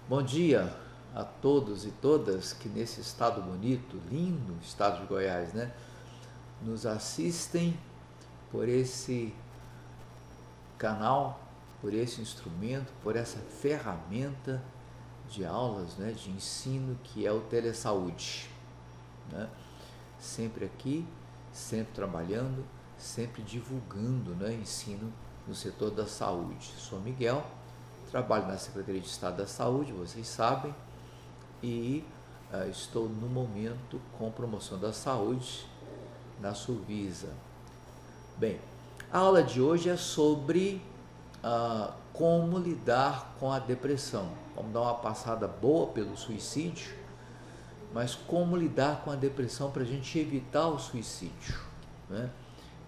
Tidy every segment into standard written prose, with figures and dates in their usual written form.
Bom dia a todos e todas que nesse estado bonito, lindo estado de Goiás, né, nos assistem por esse canal, por esse instrumento, por essa ferramenta de aulas, né, de ensino que é o Telesaúde, né? Sempre aqui, sempre trabalhando, sempre divulgando, né, ensino no setor da saúde. Sou Miguel, trabalho na Secretaria de Estado da Saúde, vocês sabem, e estou no momento com promoção da saúde na Suvisa. Bem, a aula de hoje é sobre como lidar com a depressão. Vamos dar uma passada boa pelo suicídio, mas como lidar com a depressão para a gente evitar o suicídio, né?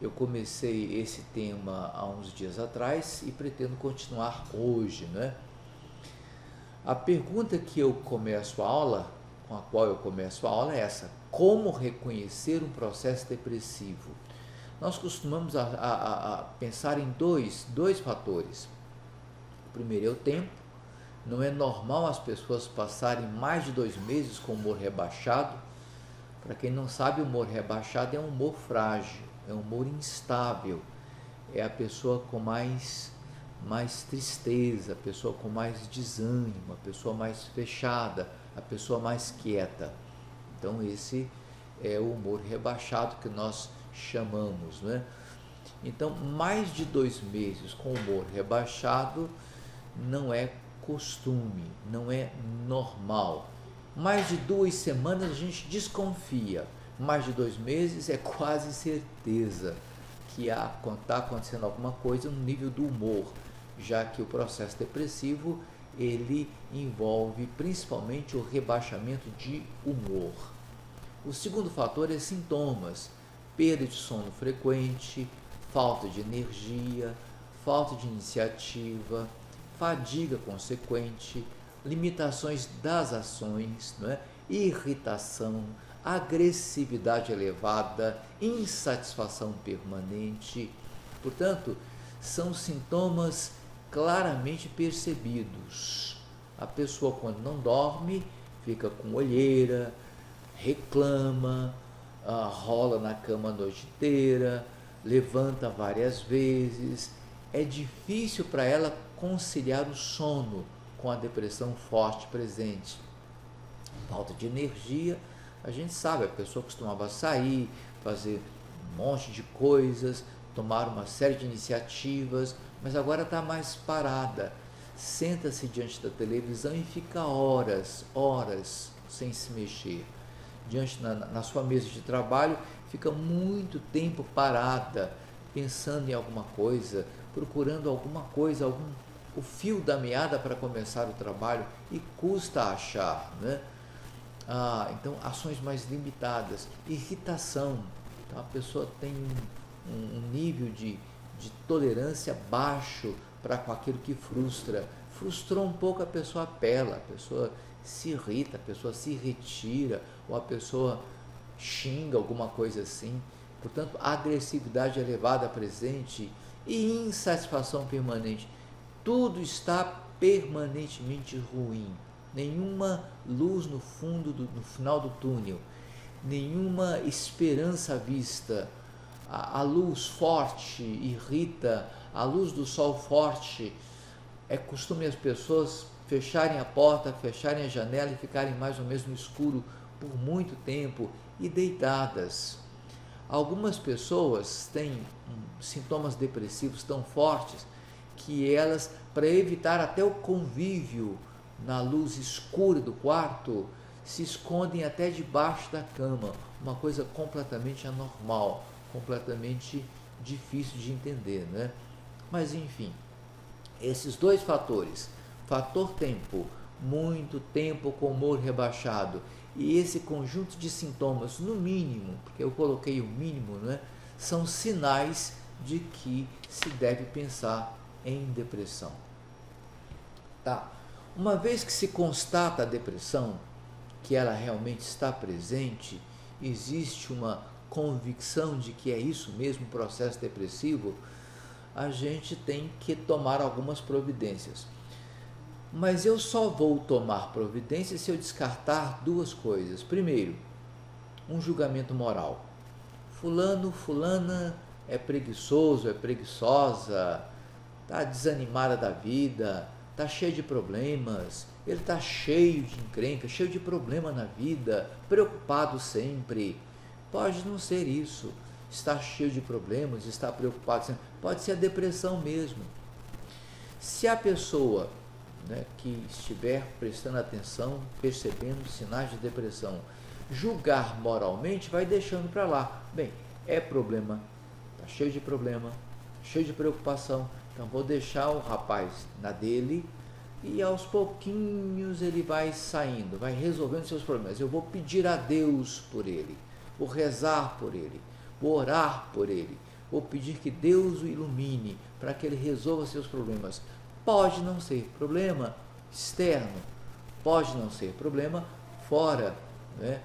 Eu comecei esse tema há uns dias atrás e pretendo continuar hoje, né? A pergunta que eu começo a aula, com a qual eu começo a aula é essa: como reconhecer um processo depressivo? Nós costumamos a pensar em dois fatores. O primeiro é o tempo. Não é normal as pessoas passarem mais de 2 meses com humor rebaixado. Para quem não sabe, o humor rebaixado é um humor frágil, é um humor instável, é a pessoa com mais tristeza, a pessoa com mais desânimo, a pessoa mais fechada, a pessoa mais quieta. Então esse é o humor rebaixado que nós chamamos, né? Então, mais de 2 meses com humor rebaixado não é costume, não é normal. Mais de 2 semanas a gente desconfia, mais de 2 meses é quase certeza que está acontecendo alguma coisa no nível do humor, já que o processo depressivo ele envolve principalmente o rebaixamento de humor. O segundo fator é sintomas: perda de sono frequente, falta de energia, falta de iniciativa, fadiga consequente, limitações das ações, não é? Irritação, agressividade elevada, insatisfação permanente. Portanto, são sintomas claramente percebidos. A pessoa, quando não dorme, fica com olheira, reclama, rola na cama a noite inteira, levanta várias vezes. É difícil para ela conciliar o sono com a depressão forte presente. Falta de energia, a gente sabe, a pessoa costumava sair, fazer um monte de coisas, tomar uma série de iniciativas, mas agora está mais parada. Senta-se diante da televisão e fica horas sem se mexer. Diante na sua mesa de trabalho, fica muito tempo parada, pensando em alguma coisa, procurando alguma coisa, o fio da meada para começar o trabalho, e custa achar, né? Então, ações mais limitadas, irritação. Então, a pessoa tem um nível de tolerância baixo para com aquilo que frustra. Frustrou um pouco, a pessoa apela, a pessoa se irrita, a pessoa se retira, ou a pessoa xinga, alguma coisa assim. Portanto, agressividade elevada presente e insatisfação permanente. Tudo está permanentemente ruim. Nenhuma luz no final do túnel, nenhuma esperança à vista. A luz forte irrita, a luz do sol forte. É costume as pessoas fecharem a porta, fecharem a janela e ficarem mais ou menos no escuro por muito tempo e deitadas. Algumas pessoas têm sintomas depressivos tão fortes que elas, para evitar até o convívio na luz escura do quarto, se escondem até debaixo da cama. Uma coisa completamente anormal, completamente difícil de entender, né? Mas enfim, esses dois fatores, fator tempo, muito tempo com humor rebaixado, e esse conjunto de sintomas, no mínimo, porque eu coloquei o mínimo, né, são sinais de que se deve pensar em depressão. Tá? Uma vez que se constata a depressão, que ela realmente está presente, existe uma convicção de que é isso mesmo, o processo depressivo, a gente tem que tomar algumas providências. Mas eu só vou tomar providência se eu descartar duas coisas. Primeiro, um julgamento moral. Fulano, fulana é preguiçoso, é preguiçosa, está desanimada da vida, está cheio de problemas, ele está cheio de encrenca, cheio de problema na vida, preocupado sempre. Pode não ser isso, está cheio de problemas, está preocupado sempre. Pode ser a depressão mesmo. Se a pessoa, né, que estiver prestando atenção, percebendo sinais de depressão, julgar moralmente, vai deixando para lá. Bem, é problema, está cheio de problema, cheio de preocupação, então vou deixar o rapaz na dele e aos pouquinhos ele vai saindo, vai resolvendo seus problemas. Eu vou pedir a Deus por ele, vou rezar por ele, vou orar por ele, vou pedir que Deus o ilumine para que ele resolva seus problemas. Pode não ser problema externo, pode não ser problema fora, né,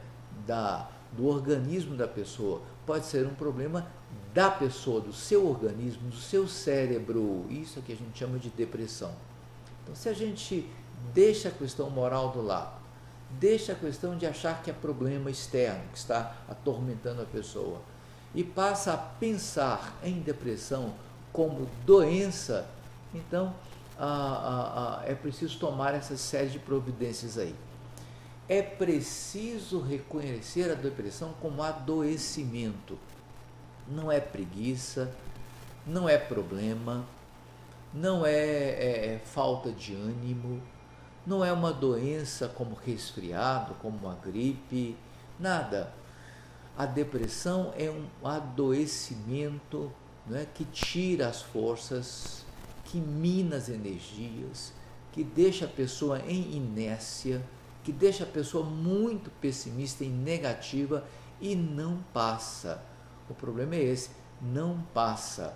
do organismo da pessoa, pode ser um problema da pessoa, do seu organismo, do seu cérebro. Isso é que a gente chama de depressão. Então, se a gente deixa a questão moral do lado, deixa a questão de achar que é problema externo que está atormentando a pessoa e passa a pensar em depressão como doença, então é preciso tomar essa série de providências aí. É preciso reconhecer a depressão como adoecimento. Não é preguiça, não é problema, não é falta de ânimo, não é uma doença como resfriado, como uma gripe, nada. A depressão é um adoecimento, né, que tira as forças, que mina as energias, que deixa a pessoa em inércia, que deixa a pessoa muito pessimista e negativa e não passa. O problema é esse, não passa.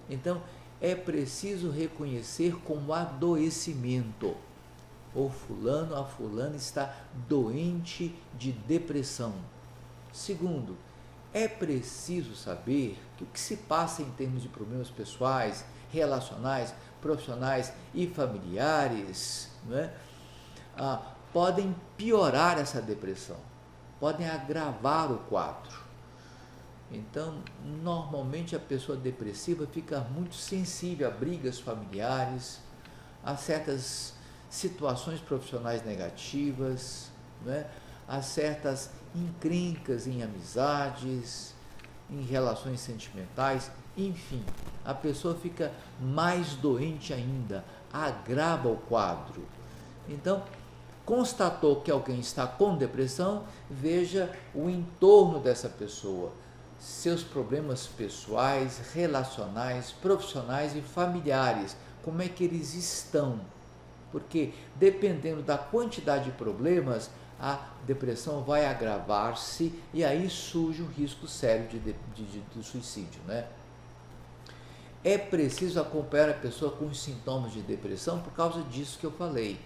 Então, é preciso reconhecer como adoecimento. O fulano, a fulana está doente de depressão. Segundo, é preciso saber que o que se passa em termos de problemas pessoais, relacionais, profissionais e familiares, não é? Podem piorar essa depressão, podem agravar o quadro. Então, normalmente a pessoa depressiva fica muito sensível a brigas familiares, a certas situações profissionais negativas, né? A certas encrencas em amizades, em relações sentimentais, enfim, a pessoa fica mais doente ainda, agrava o quadro. Então, constatou que alguém está com depressão, veja o entorno dessa pessoa, seus problemas pessoais, relacionais, profissionais e familiares, como é que eles estão, porque dependendo da quantidade de problemas, a depressão vai agravar-se e aí surge um risco sério de suicídio, né? É preciso acompanhar a pessoa com os sintomas de depressão por causa disso que eu falei,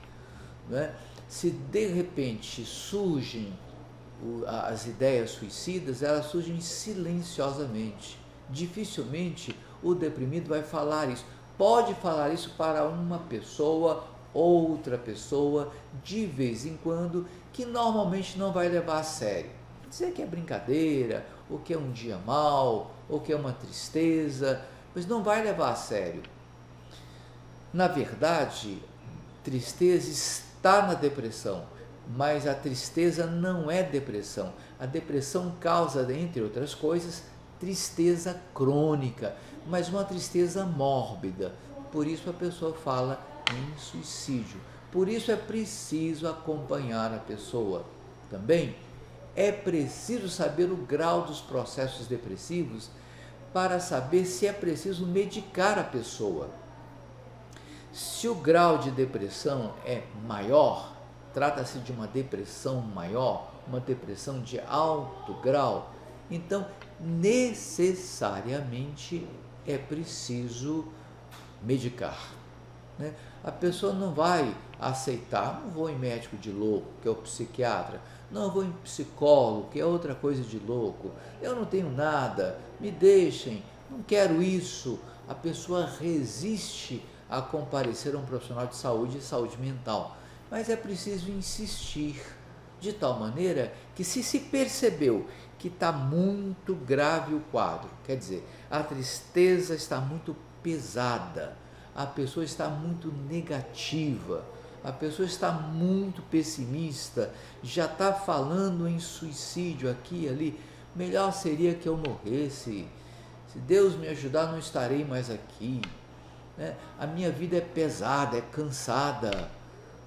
né? Se de repente surgem as ideias suicidas, elas surgem silenciosamente. Dificilmente o deprimido vai falar isso. Pode falar isso para uma pessoa, outra pessoa, de vez em quando, que normalmente não vai levar a sério. Dizer que é brincadeira, ou que é um dia mau, ou que é uma tristeza, mas não vai levar a sério. Na verdade, tristeza está na depressão, mas a tristeza não é depressão. A depressão causa, entre outras coisas, tristeza crônica, mas uma tristeza mórbida. Por isso a pessoa fala em suicídio. Por isso é preciso acompanhar a pessoa. Também é preciso saber o grau dos processos depressivos para saber se é preciso medicar a pessoa. Se o grau de depressão é maior, trata-se de uma depressão maior, uma depressão de alto grau, então necessariamente é preciso medicar, né? A pessoa não vai aceitar, não vou em médico de louco, que é o psiquiatra, não vou em psicólogo, que é outra coisa de louco, eu não tenho nada, me deixem, não quero isso. A pessoa resiste a comparecer a um profissional de saúde mental. Mas é preciso insistir, de tal maneira que se percebeu que está muito grave o quadro, quer dizer, a tristeza está muito pesada, a pessoa está muito negativa, a pessoa está muito pessimista, já está falando em suicídio aqui e ali, melhor seria que eu morresse, se Deus me ajudar não estarei mais aqui, né? A minha vida é pesada, é cansada,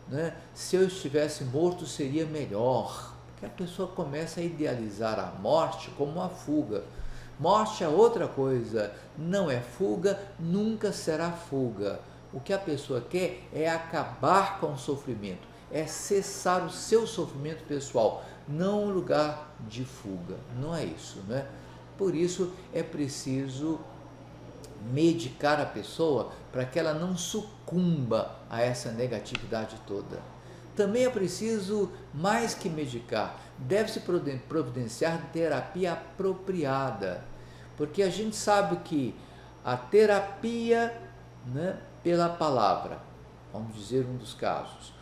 né? Se eu estivesse morto seria melhor, porque a pessoa começa a idealizar a morte como uma fuga. Morte é outra coisa, não é fuga, nunca será fuga. O que a pessoa quer é acabar com o sofrimento, é cessar o seu sofrimento pessoal, não um lugar de fuga, não é isso, né? Por isso é preciso medicar a pessoa para que ela não sucumba a essa negatividade toda. Também é preciso, mais que medicar, deve-se providenciar terapia apropriada, porque a gente sabe que a terapia, né, pela palavra, vamos dizer um dos casos,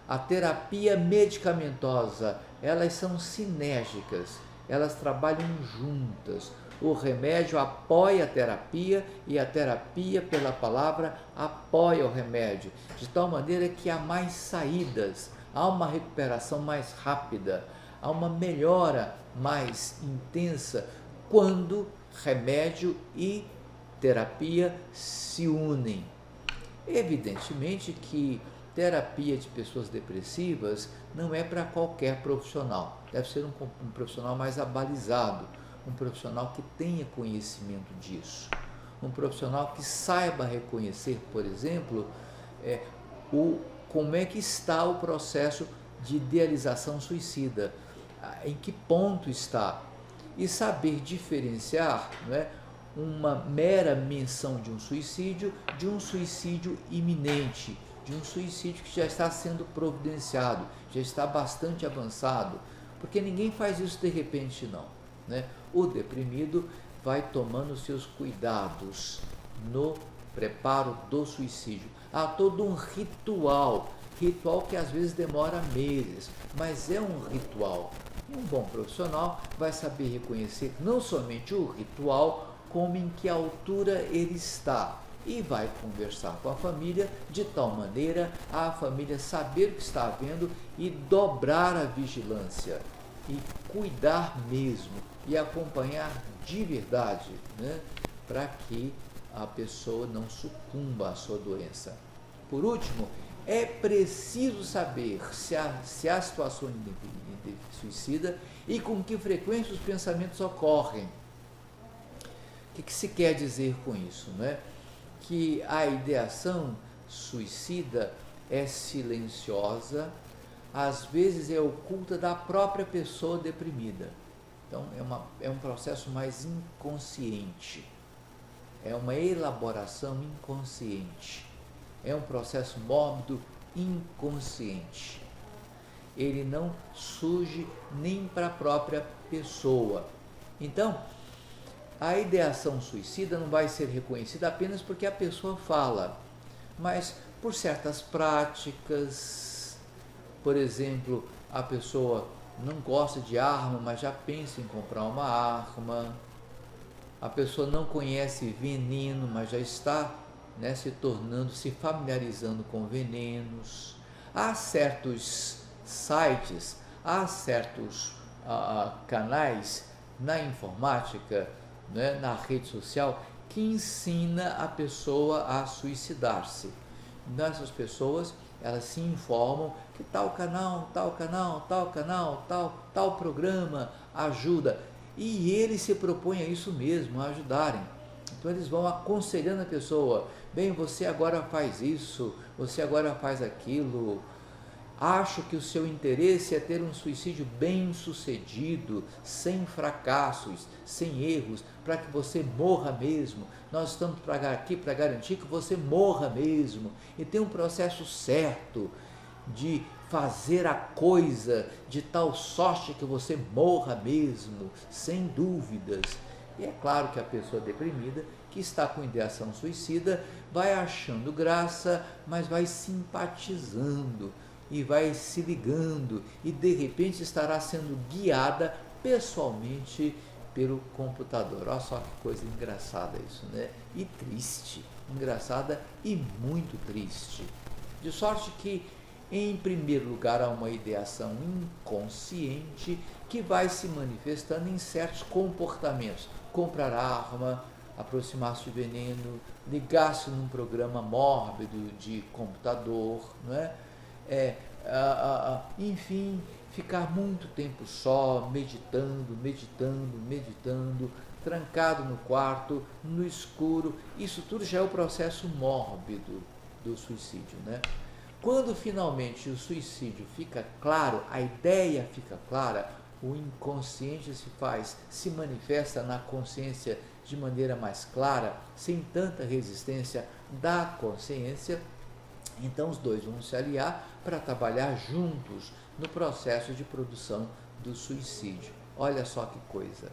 a terapia medicamentosa, elas são sinérgicas, elas trabalham juntas. O remédio apoia a terapia e a terapia pela palavra apoia o remédio, de tal maneira que há mais saídas, há uma recuperação mais rápida, há uma melhora mais intensa quando remédio e terapia se unem. Evidentemente que terapia de pessoas depressivas não é para qualquer profissional, deve ser um profissional mais abalizado, um profissional que tenha conhecimento disso, um profissional que saiba reconhecer, por exemplo, como é que está o processo de idealização suicida, em que ponto está, e saber diferenciar, não é, uma mera menção de um suicídio iminente, de um suicídio que já está sendo providenciado, já está bastante avançado, porque ninguém faz isso de repente não, né? O deprimido vai tomando seus cuidados no preparo do suicídio. Há todo um ritual que às vezes demora meses, mas é um ritual. E um bom profissional vai saber reconhecer não somente o ritual, como em que altura ele está. E vai conversar com a família de tal maneira a família saber o que está havendo e dobrar a vigilância e cuidar mesmo e acompanhar de verdade, né, para que a pessoa não sucumba à sua doença. Por último, é preciso saber se há situações de suicida e com que frequência os pensamentos ocorrem. O que se quer dizer com isso, né? Que a ideação suicida é silenciosa, às vezes é oculta da própria pessoa deprimida. Então é um processo mais inconsciente, é uma elaboração inconsciente, é um processo mórbido inconsciente. Ele não surge nem para a própria pessoa. Então, a ideação suicida não vai ser reconhecida apenas porque a pessoa fala, mas por certas práticas. Por exemplo, a pessoa não gosta de arma, mas já pensa em comprar uma arma. A pessoa não conhece veneno, mas já está, né, se familiarizando com venenos. Há certos sites, há certos canais na informática, né, na rede social, que ensina a pessoa a suicidar-se. Então, essas pessoas, elas se informam que tal programa ajuda, e eles se propõem a isso mesmo, a ajudarem. Então eles vão aconselhando a pessoa, bem, você agora faz isso, você agora faz aquilo, acho que o seu interesse é ter um suicídio bem sucedido, sem fracassos, sem erros, para que você morra mesmo. Nós estamos aqui para garantir que você morra mesmo. E tem um processo certo de fazer a coisa de tal sorte que você morra mesmo, sem dúvidas. E é claro que a pessoa deprimida, que está com ideação suicida vai achando graça, mas vai simpatizando e vai se ligando e de repente estará sendo guiada pessoalmente pelo computador. Olha só que coisa engraçada isso, né? E triste, engraçada e muito triste. De sorte que, em primeiro lugar, há uma ideação inconsciente que vai se manifestando em certos comportamentos. Comprar arma, aproximar-se de veneno, ligar-se num programa mórbido de computador, não é? Enfim, ficar muito tempo só, meditando, trancado no quarto, no escuro. Isso tudo já é o processo mórbido do suicídio, né? Quando finalmente o suicídio fica claro, a ideia fica clara, o inconsciente se manifesta na consciência de maneira mais clara, sem tanta resistência da consciência, então os dois vão se aliar para trabalhar juntos no processo de produção do suicídio. Olha só que coisa.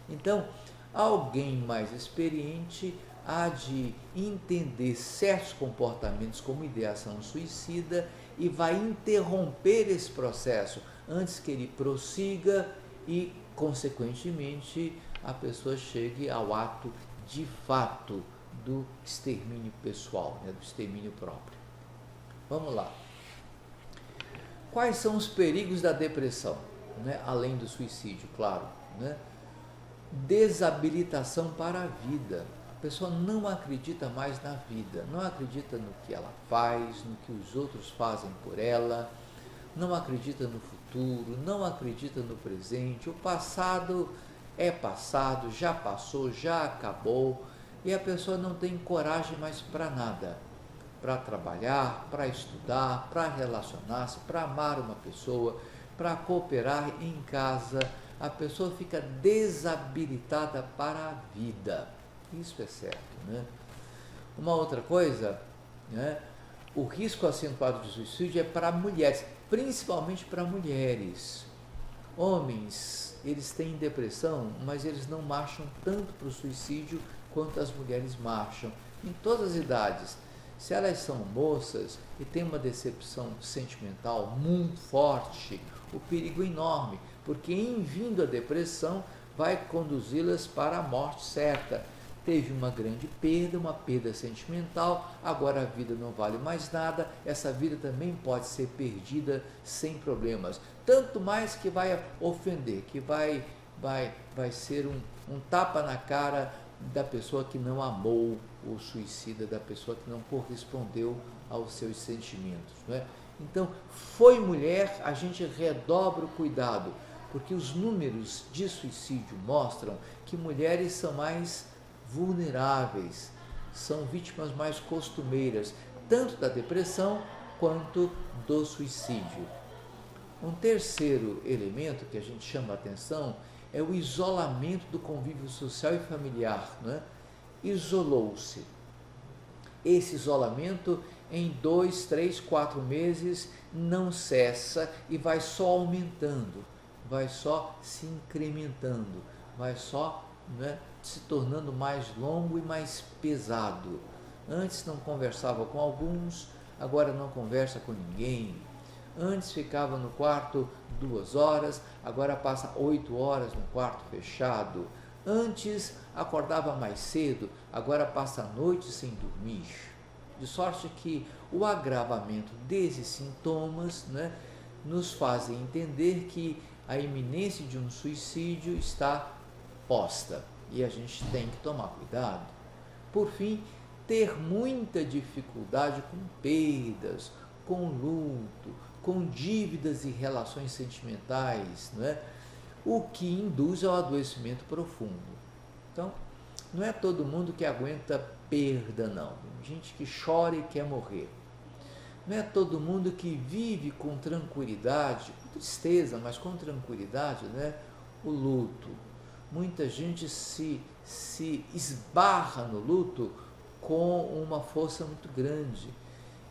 Então, alguém mais experiente há de entender certos comportamentos como ideação suicida e vai interromper esse processo antes que ele prossiga e, consequentemente, a pessoa chegue ao ato de fato do extermínio pessoal, né, do extermínio próprio. Vamos lá. Quais são os perigos da depressão, né, além do suicídio, claro, né? Desabilitação para a vida. A pessoa não acredita mais na vida, não acredita no que ela faz, no que os outros fazem por ela, não acredita no futuro, não acredita no presente. O passado é passado, já passou, já acabou, e a pessoa não tem coragem mais para nada, para trabalhar, para estudar, para relacionar-se, para amar uma pessoa, para cooperar em casa. A pessoa fica desabilitada para a vida. Isso é certo, né? Uma outra coisa, né? O risco acentuado de suicídio é para mulheres, principalmente para mulheres. Homens, eles têm depressão, mas eles não marcham tanto para o suicídio quanto as mulheres marcham, em todas as idades. Se elas são moças e têm uma decepção sentimental muito forte, o perigo é enorme, porque em vindo a depressão vai conduzi-las para a morte certa. Teve uma grande perda, uma perda sentimental, agora a vida não vale mais nada, essa vida também pode ser perdida sem problemas. Tanto mais que vai ofender, que vai ser um tapa na cara da pessoa que não amou o suicida, da pessoa que não correspondeu aos seus sentimentos, não é? Então, foi mulher, a gente redobra o cuidado, porque os números de suicídio mostram que mulheres são mais vulneráveis, são vítimas mais costumeiras, tanto da depressão quanto do suicídio. Um terceiro elemento que a gente chama a atenção é o isolamento do convívio social e familiar, né? Isolou-se. Esse isolamento, em 2, 3, 4 meses, não cessa e vai só aumentando, vai só se incrementando, vai só, né, se tornando mais longo e mais pesado. Antes não conversava com alguns, agora não conversa com ninguém. Antes ficava no quarto 2 horas, agora passa 8 horas no quarto fechado. Antes acordava mais cedo, agora passa a noite sem dormir. De sorte que o agravamento desses sintomas, né, nos fazem entender que a iminência de um suicídio está posta e a gente tem que tomar cuidado. Por fim, ter muita dificuldade com perdas, com luto, com dívidas e relações sentimentais, não é? O que induz ao adoecimento profundo. Então, não é todo mundo que aguenta perda, não. Tem gente que chora e quer morrer. Não é todo mundo que vive com tranquilidade, com tristeza, mas com tranquilidade, né, o luto. Muita gente se esbarra no luto com uma força muito grande.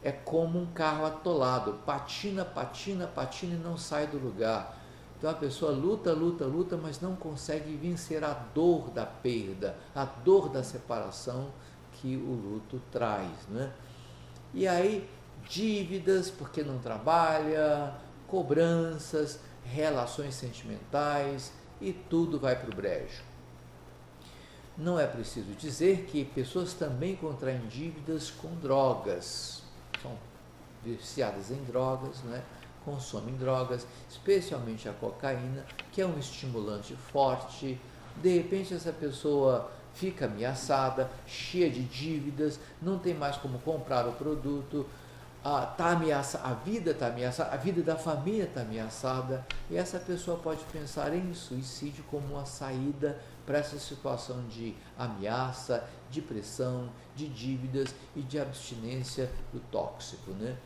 É como um carro atolado, patina e não sai do lugar. Então a pessoa luta, luta, luta, mas não consegue vencer a dor da perda, a dor da separação que o luto traz, né? E aí, dívidas, porque não trabalha, cobranças, relações sentimentais e tudo vai para o brejo. Não é preciso dizer que pessoas também contraem dívidas com drogas, são viciadas em drogas, né? Consomem drogas, especialmente a cocaína, que é um estimulante forte. De repente essa pessoa fica ameaçada, cheia de dívidas, não tem mais como comprar o produto, a vida está ameaçada, a vida da família está ameaçada, e essa pessoa pode pensar em suicídio como uma saída para essa situação de ameaça, de pressão, de dívidas e de abstinência do tóxico, né?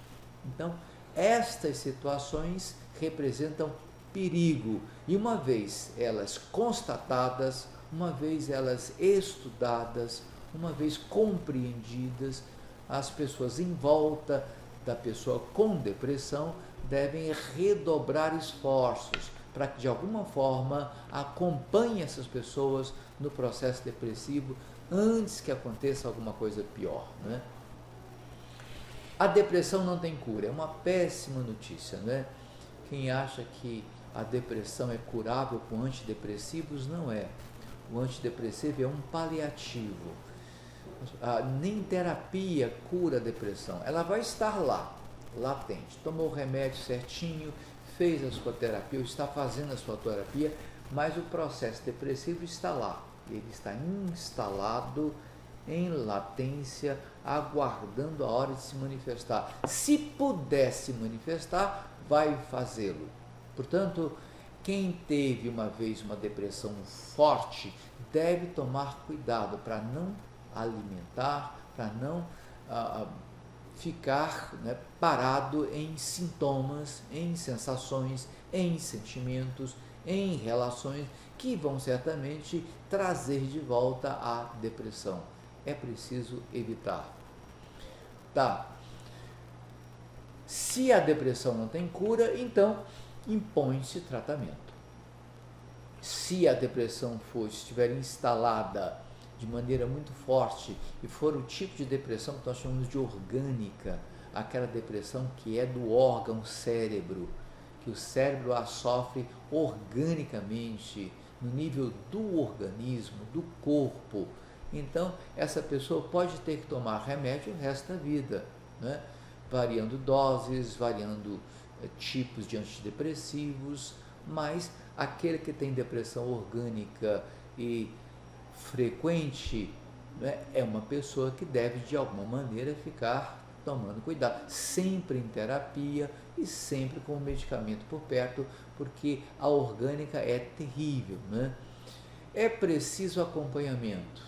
Então, estas situações representam perigo, e uma vez elas constatadas, uma vez elas estudadas, uma vez compreendidas, as pessoas em volta da pessoa com depressão devem redobrar esforços para que de alguma forma acompanhe essas pessoas no processo depressivo antes que aconteça alguma coisa pior, né? A depressão não tem cura, é uma péssima notícia, né? Quem acha que a depressão é curável com antidepressivos, não é. O antidepressivo é um paliativo. Nem terapia cura a depressão, ela vai estar lá, latente. Tomou o remédio certinho, fez a sua terapia, ou está fazendo a sua terapia, mas o processo depressivo está lá, ele está instalado em latência, aguardando a hora de se manifestar. Se pudesse manifestar, vai fazê-lo. Portanto, quem teve uma vez uma depressão forte deve tomar cuidado para não alimentar, para não ficar, né, parado em sintomas, em sensações, em sentimentos, em relações que vão certamente trazer de volta a depressão. É preciso evitar. Tá. Se a depressão não tem cura, então impõe-se tratamento. Se a depressão estiver instalada de maneira muito forte e for o tipo de depressão que nós chamamos de orgânica, aquela depressão que é do órgão cérebro, que o cérebro a sofre organicamente, no nível do organismo, do corpo, então essa pessoa pode ter que tomar remédio o resto da vida, né? Variando doses, variando tipos de antidepressivos, mas aquele que tem depressão orgânica e frequente, né, é uma pessoa que deve de alguma maneira ficar tomando cuidado, sempre em terapia e sempre com o medicamento por perto, porque a orgânica é terrível, né? É preciso acompanhamento.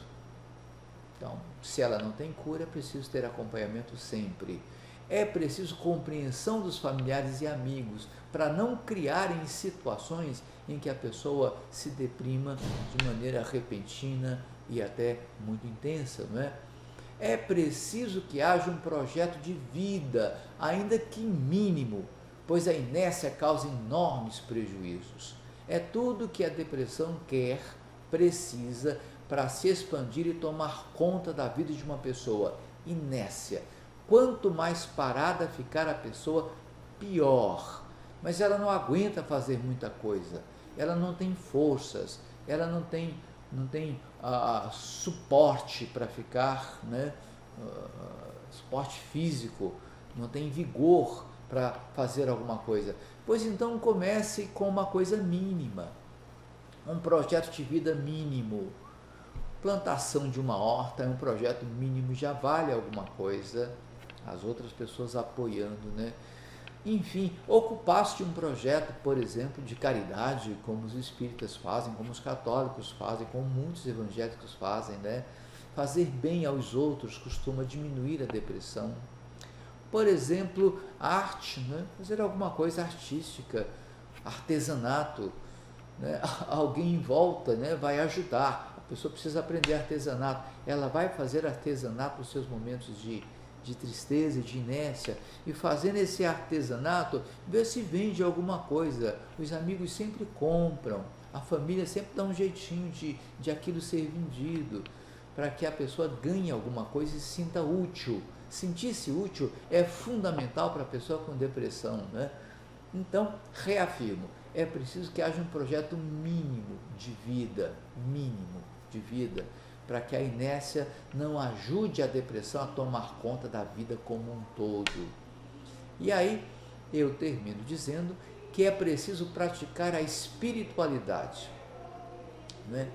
Então, se ela não tem cura, é preciso ter acompanhamento sempre. É preciso compreensão dos familiares e amigos para não criarem situações em que a pessoa se deprima de maneira repentina e até muito intensa, não é? É preciso que haja um projeto de vida, ainda que mínimo, pois a inércia causa enormes prejuízos. É tudo que a depressão quer, precisa, para se expandir e tomar conta da vida de uma pessoa. Inércia. Quanto mais parada ficar a pessoa, pior. Mas ela não aguenta fazer muita coisa, ela não tem forças, ela não tem suporte para ficar, né? Suporte físico, não tem vigor para fazer alguma coisa. Pois então comece com uma coisa mínima, um projeto de vida mínimo. Plantação de uma horta é um projeto mínimo, já vale alguma coisa, as outras pessoas apoiando, né? Enfim, ocupar-se de um projeto, por exemplo, de caridade, como os espíritas fazem, como os católicos fazem, como muitos evangélicos fazem, né? Fazer bem aos outros costuma diminuir a depressão. Por exemplo, arte, né? Fazer alguma coisa artística, artesanato, né? Alguém em volta, né, vai ajudar. A pessoa precisa aprender artesanato, ela vai fazer artesanato nos seus momentos de de tristeza, de inércia, e fazendo esse artesanato, ver se vende alguma coisa. Os amigos sempre compram, a família sempre dá um jeitinho de aquilo ser vendido, para que a pessoa ganhe alguma coisa e se sinta útil. Sentir-se útil é fundamental para a pessoa com depressão, né? Então, reafirmo, é preciso que haja um projeto mínimo de vida, para que a inércia não ajude a depressão a tomar conta da vida como um todo. E aí, eu termino dizendo que é preciso praticar a espiritualidade, né?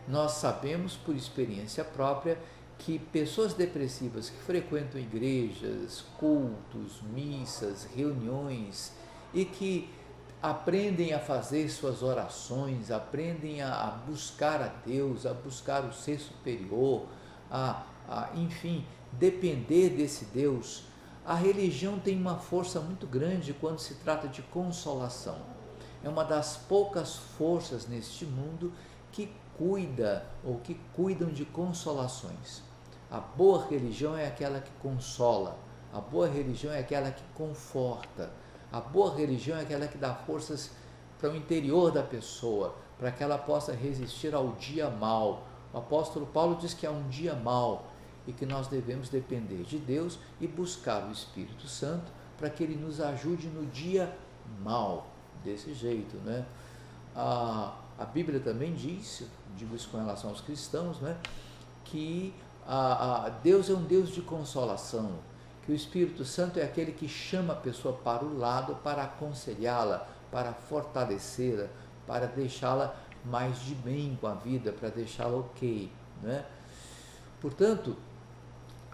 Nós sabemos, por experiência própria, que pessoas depressivas que frequentam igrejas, cultos, missas, reuniões e que aprendem a fazer suas orações, aprendem a buscar a Deus, a buscar o ser superior, enfim, depender desse Deus. A religião tem uma força muito grande quando se trata de consolação. É uma das poucas forças neste mundo que cuida ou que cuidam de consolações. A boa religião é aquela que consola, a boa religião é aquela que conforta, a boa religião é aquela que dá forças para o interior da pessoa, para que ela possa resistir ao dia mau. O apóstolo Paulo diz que há um dia mau e que nós devemos depender de Deus e buscar o Espírito Santo para que ele nos ajude no dia mau, desse jeito, né? A Bíblia também diz, digo isso com relação aos cristãos, né, que Deus é um Deus de consolação, que o Espírito Santo é aquele que chama a pessoa para o lado, para aconselhá-la, para fortalecê-la, para deixá-la mais de bem com a vida, para deixá-la ok, né? Portanto,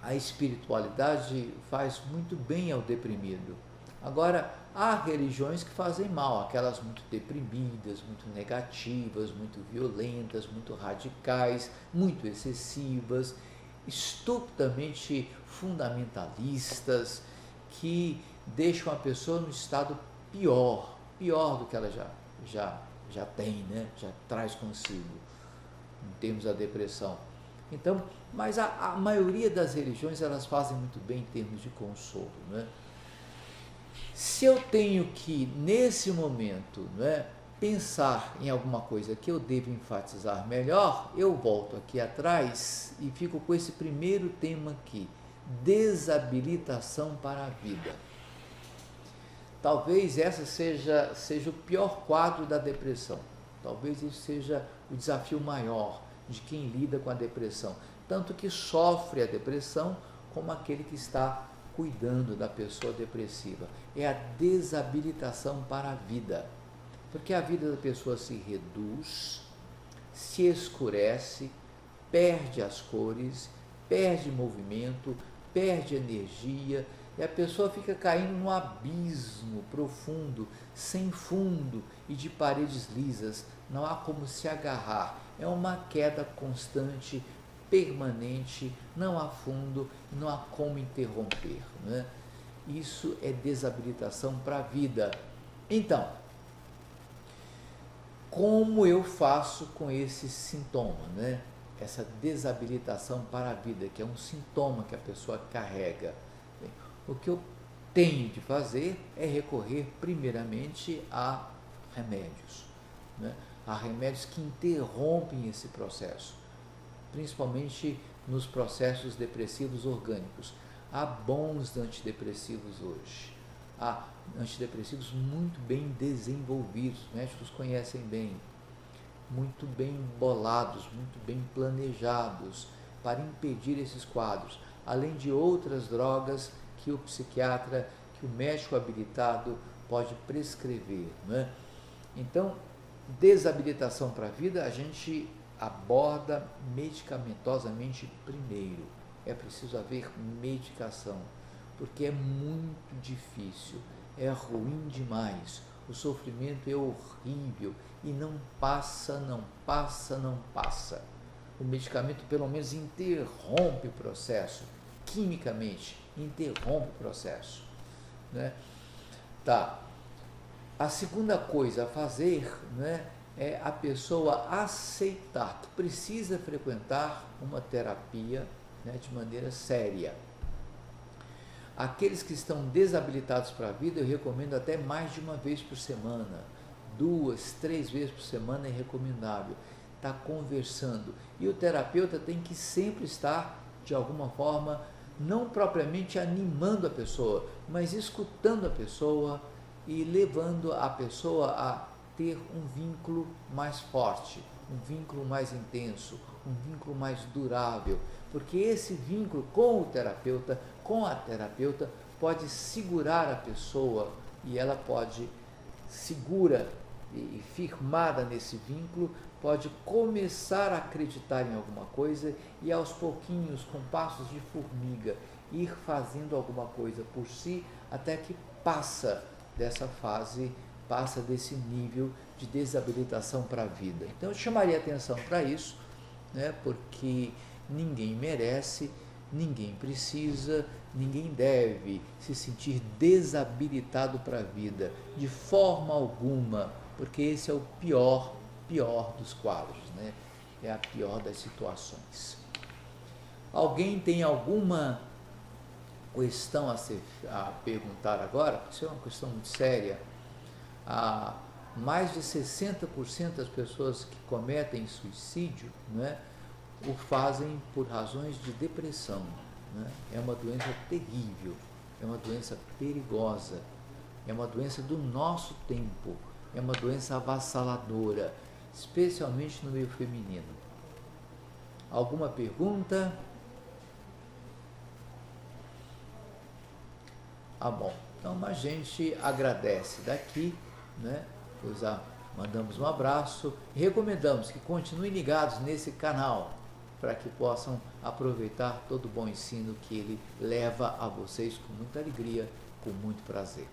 a espiritualidade faz muito bem ao deprimido. Agora, há religiões que fazem mal, aquelas muito deprimidas, muito negativas, muito violentas, muito radicais, muito excessivas, estupidamente fundamentalistas, que deixam a pessoa no estado pior do que ela já tem, né? Já traz consigo, em termos da depressão. Então, mas a maioria das religiões, elas fazem muito bem em termos de consolo, né? Se eu tenho que, nesse momento, né, pensar em alguma coisa que eu devo enfatizar melhor, eu volto aqui atrás e fico com esse primeiro tema aqui, desabilitação para a vida. Talvez essa seja o pior quadro da depressão, talvez isso seja o desafio maior de quem lida com a depressão, tanto que sofre a depressão como aquele que está cuidando da pessoa depressiva. É a desabilitação para a vida, porque a vida da pessoa se reduz, se escurece, perde as cores, perde movimento, perde energia, e a pessoa fica caindo num abismo profundo, sem fundo e de paredes lisas, não há como se agarrar, é uma queda constante, permanente, não há fundo, não há como interromper, né? Isso é desabilitação para a vida. Então, como eu faço com esse sintoma, né? Essa desabilitação para a vida, que é um sintoma que a pessoa carrega. Bem, o que eu tenho de fazer é recorrer primeiramente a remédios, né? A remédios que interrompem esse processo, principalmente nos processos depressivos orgânicos. Há bons antidepressivos hoje, há antidepressivos muito bem desenvolvidos, os médicos conhecem bem, muito bem bolados, muito bem planejados para impedir esses quadros, além de outras drogas que o psiquiatra, que o médico habilitado pode prescrever, né? Então, desabilitação para a vida a gente aborda medicamentosamente primeiro. É preciso haver medicação, porque é muito difícil, é ruim demais, o sofrimento é horrível e não passa. O medicamento pelo menos interrompe o processo, quimicamente, interrompe o processo, né? Tá. A segunda coisa a fazer, né, é a pessoa aceitar que precisa frequentar uma terapia, né, de maneira séria. Aqueles que estão desabilitados para a vida, eu recomendo até mais de uma vez por semana. 2, 3 vezes por semana é recomendável. Tá conversando. E o terapeuta tem que sempre estar, de alguma forma, não propriamente animando a pessoa, mas escutando a pessoa e levando a pessoa a ter um vínculo mais forte, um vínculo mais intenso, um vínculo mais durável, porque esse vínculo com o terapeuta, com a terapeuta, pode segurar a pessoa e ela pode, segura e firmada nesse vínculo, pode começar a acreditar em alguma coisa e aos pouquinhos, com passos de formiga, ir fazendo alguma coisa por si até que passa dessa fase, passa desse nível de desabilitação para a vida. Então eu chamaria atenção para isso, né, porque ninguém merece, ninguém precisa, ninguém deve se sentir desabilitado para a vida, de forma alguma, porque esse é o pior dos quadros, né? É a pior das situações. Alguém tem alguma questão a perguntar agora? Isso é uma questão muito séria. Mais de 60% das pessoas que cometem suicídio, né, o fazem por razões de depressão, né? É uma doença terrível, é uma doença perigosa, é uma doença do nosso tempo, é uma doença avassaladora, especialmente no meio feminino. Alguma pergunta? Bom, então a gente agradece daqui, né? Pois mandamos um abraço e recomendamos que continuem ligados nesse canal para que possam aproveitar todo o bom ensino que ele leva a vocês com muita alegria, com muito prazer.